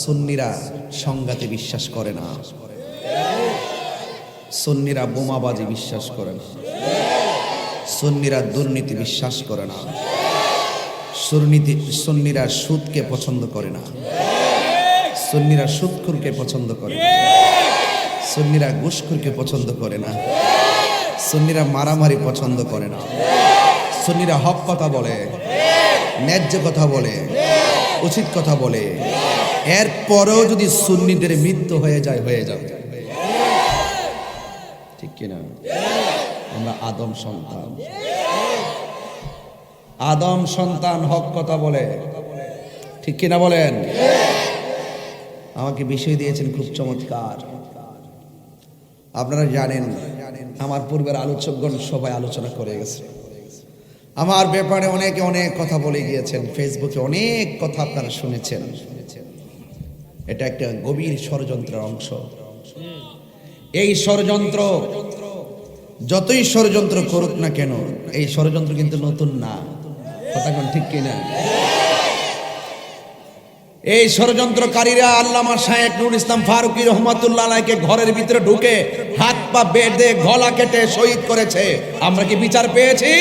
সুন্নিরা সংঘাতে বিশ্বাস করে না, সুন্নিরা বোমাবাজি বিশ্বাস করে না, সুন্নিরা দুর্নীতি বিশ্বাস করে না, সুন্নিরা সুদকে পছন্দ করে না, সুন্নিরা সুদখোরকে পছন্দ করে না, সুন্নিরা ঘুষখোরকে পছন্দ করে না, সুন্নিরা মারামারি পছন্দ করে না, সুন্নিরা হক কথা বলে, ন্যায্য কথা বলে, উচিত কথা বলে। এরপরেও যদি সুন্নিদের মৃত্যু হয়ে যায়, হয়ে যাবে, ঠিক কিনা? আমরা আদম সন্তান, আদম সন্তান হক কথা বলে, ঠিক কিনা বলেন? আমাকে বিষয় দিয়েছেন খুব চমৎকার। আপনারা জানেন আমার পূর্বের আলোচকগণ সবাই আলোচনা করে গেছে, আমার ব্যাপারে অনেকে অনেক কথা বলে গিয়েছেন, ফেসবুকে অনেক কথা আপনারা শুনেছেন। এটা একটা গভীর ষড়যন্ত্রের অংশ। এই ষড়যন্ত্র যতই ষড়যন্ত্র করুক না কেন, এই ষড়যন্ত্র কিন্তু নতুন না, কথা কোন ঠিক কিনা? এই ষড়যন্ত্রকারীরা আল্লামা শায়েখ নুরুল ইসলাম ফারুকী রহমাতুল্লাহ আলাইহিকে ঘরের ভিতরে ঢুকে হাত পা বেঁধে গলা কেটে শহীদ করেছে। আমরা কি বিচার পেয়েছি?